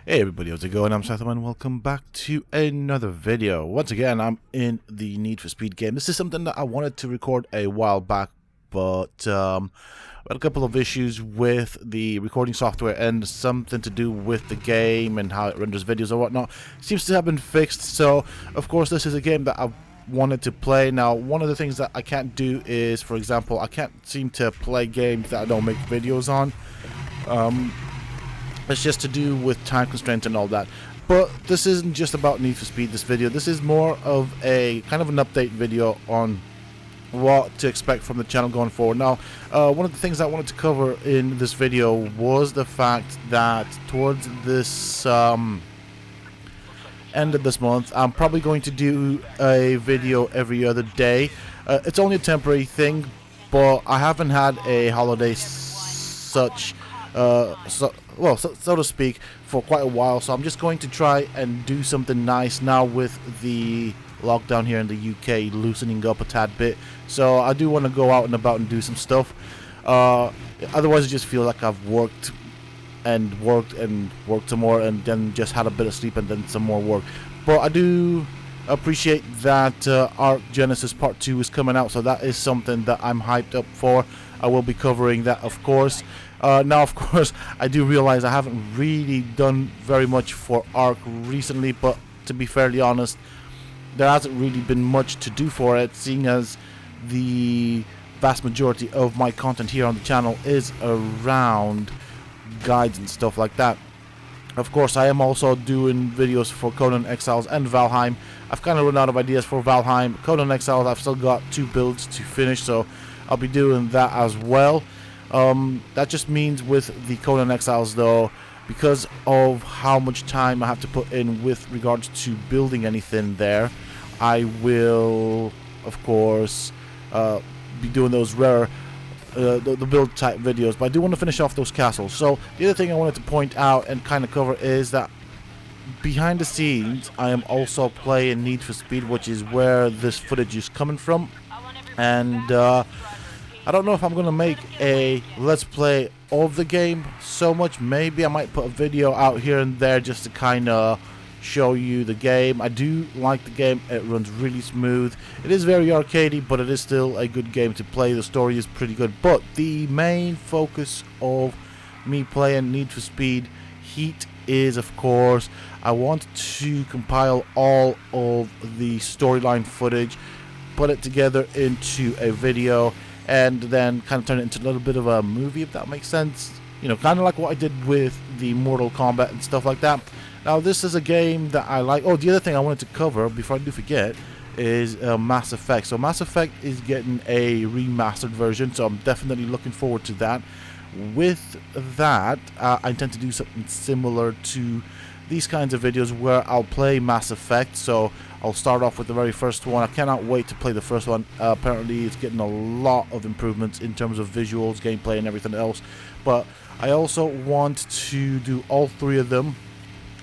Hey everybody, how's it going? I'm Sethum and welcome back to another video. Once again, I'm in the Need for Speed game. This is something that I wanted to record a while back, but I had a couple of issues with the recording software and something to do with the game and how it renders videos or whatnot. Seems to have been fixed, so of course this is a game that I wanted to play. Now, one of the things that I can't do is, for example, I can't seem to play games that I don't make videos on. It's just to do with time constraints and all that. But this isn't just about Need for Speed, this video. This is more of a kind of an update video on what to expect from the channel going forward. Now, one of the things I wanted to cover in this video was the fact that towards this end of this month, I'm probably going to do a video every other day. It's only a temporary thing, but I haven't had a holiday so to speak, for quite a while, so I'm just going to try and do something nice now with the lockdown here in the UK loosening up a tad bit. So I do want to go out and about and do some stuff. Otherwise I just feel like I've worked some more and then just had a bit of sleep and then some more work. But I do appreciate that Arc Genesis Part 2 is coming out, so that is something that I'm hyped up for. I will be covering that, of course. Now, of course, I do realize I haven't really done very much for Arc recently, but to be fairly honest, there hasn't really been much to do for it, seeing as the vast majority of my content here on the channel is around guides and stuff like that. Of course, I am also doing videos for Conan Exiles and Valheim. I've kind of run out of ideas for Valheim. Conan Exiles, I've still got 2 builds to finish, so I'll be doing that as well. That just means with the Conan Exiles, though, because of how much time I have to put in with regards to building anything there, I will, of course, be doing those rare the build type videos, but I do want to finish off those castles. So the other thing I wanted to point out and kind of cover is that behind the scenes I am also playing Need for Speed, which is where this footage is coming from, and I don't know if I'm going to make a let's play of the game so much. Maybe I might put a video out here and there just to kind of show you the game. I do like the game. It runs really smooth. It is very arcadey, but it is still a good game to play. The story is pretty good. But the main focus of me playing Need for Speed Heat is, of course, I want to compile all of the storyline footage, put it together into a video, and then kind of turn it into a little bit of a movie, if that makes sense. You know, kind of like what I did with the Mortal Kombat and stuff like that. Now, this is a game that I like. Oh, the other thing I wanted to cover, before I do forget, is Mass Effect. So Mass Effect is getting a remastered version, so I'm definitely looking forward to that. With that, I intend to do something similar to these kinds of videos where I'll play Mass Effect. So I'll start off with the very first one. I cannot wait to play the first one. Apparently it's getting a lot of improvements in terms of visuals, gameplay and everything else. But I also want to do all 3 of them,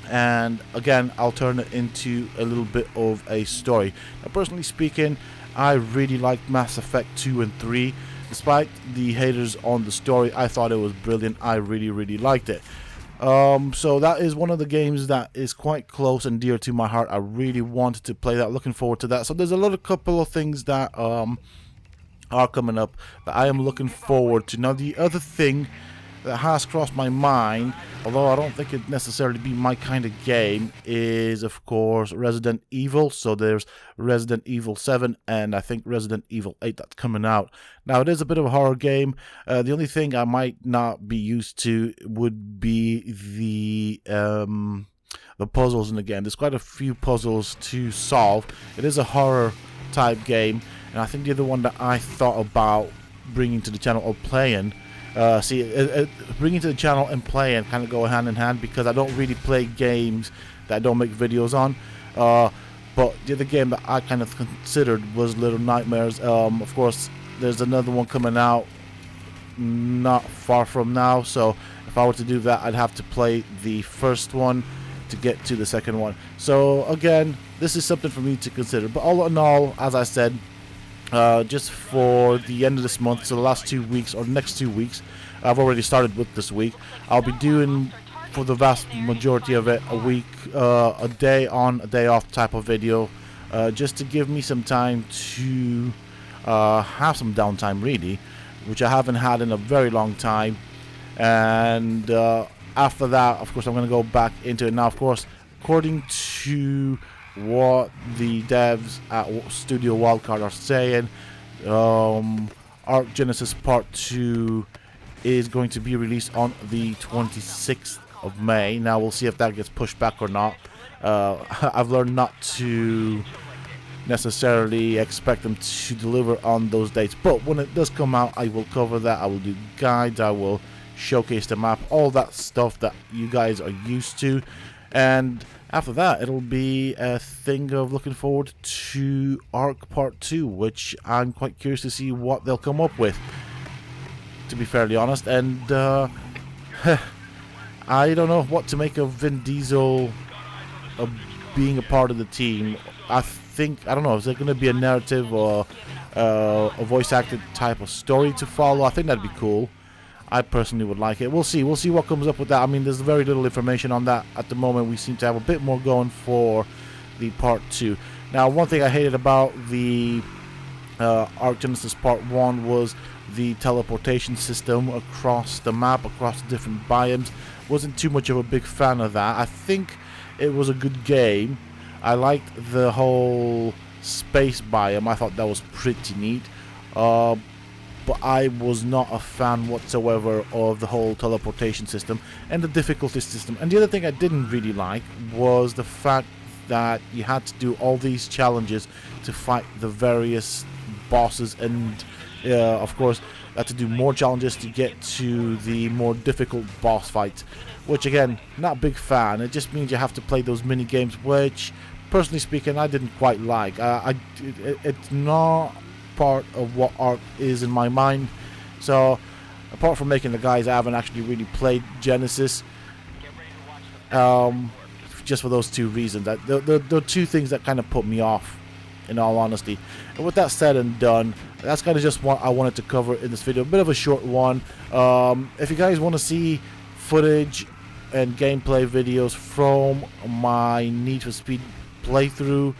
and again I'll turn it into a little bit of a story. Now, personally speaking, I really liked Mass Effect 2 and 3. Despite the haters on the story, I thought it was brilliant. I really liked it. So that is one of the games that is quite close and dear to my heart. I really wanted to play that, looking forward to that. So there's a couple of things that are coming up that I am looking forward to. Now, the other thing that has crossed my mind, although I don't think it necessarily be my kind of game, is of course Resident Evil. So there's Resident Evil 7 and I think Resident Evil 8 that's coming out. Now, it is a bit of a horror game. The only thing I might not be used to would be the puzzles in the game. There's quite a few puzzles to solve. It is a horror type game, and I think the other one that I thought about bringing to the channel or playing, bringing to the channel and playing kind of go hand in hand, because I don't really play games that I don't make videos on. But the other game that I kind of considered was Little Nightmares. Of course, there's another one coming out not far from now, so if I were to do that, I'd have to play the first one to get to the second one. So again, this is something for me to consider. But all in all, as I said, just for the end of this month, so the last 2 weeks or next 2 weeks, I've already started with this week, I'll be doing for the vast majority of it, a week, a day on, a day off type of video, just to give me some time to have some downtime, really, which I haven't had in a very long time. And after that, of course, I'm going to go back into it. Now, of course, according to what the devs at Studio Wildcard are saying, Arc Genesis Part 2 is going to be released on the 26th of May. Now, we'll see if that gets pushed back or not. I've learned not to necessarily expect them to deliver on those dates, but when it does come out, I will cover that. I will do guides, I will showcase the map, all that stuff that you guys are used to. And after that, it'll be a thing of looking forward to Arc Part 2, which I'm quite curious to see what they'll come up with, to be fairly honest. And I don't know what to make of Vin Diesel being a part of the team. I don't know, is there going to be a narrative or a voice acted type of story to follow? I think that'd be cool. I personally would like it. We'll see what comes up with that. I mean, there's very little information on that at the moment. We seem to have a bit more going for the Part 2. Now, one thing I hated about the Arc Genesis Part 1 was the teleportation system across the map, across the different biomes. Wasn't too much of a big fan of that. I think it was a good game. I liked the whole space biome. I thought that was pretty neat. But I was not a fan whatsoever of the whole teleportation system and the difficulty system. And the other thing I didn't really like was the fact that you had to do all these challenges to fight the various bosses, and of course you had to do more challenges to get to the more difficult boss fights, which again, not a big fan. It just means you have to play those mini games, which personally speaking I didn't quite like. It's not part of what Arc is in my mind. So apart from making the guys, I haven't actually really played Genesis, just for those two reasons. The two things that kind of put me off, in all honesty. And with that said and done, that's kind of just what I wanted to cover in this video. A bit of a short one. If you guys want to see footage and gameplay videos from my Need for Speed playthrough,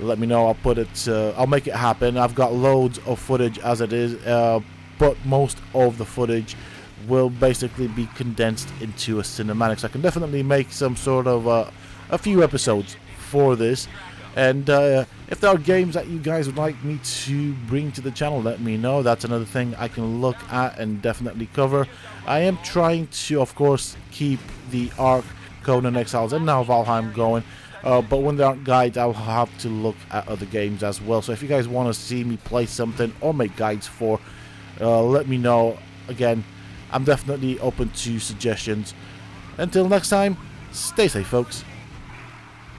let me know. I'll put it. I'll make it happen. I've got loads of footage as it is, but most of the footage will basically be condensed into a cinematic. So I can definitely make some sort of a few episodes for this. And if there are games that you guys would like me to bring to the channel, let me know. That's another thing I can look at and definitely cover. I am trying to, of course, keep the Arc, Conan Exiles, and now Valheim going. But when there aren't guides, I'll have to look at other games as well. So if you guys want to see me play something or make guides for, let me know. Again, I'm definitely open to suggestions. Until next time, stay safe, folks.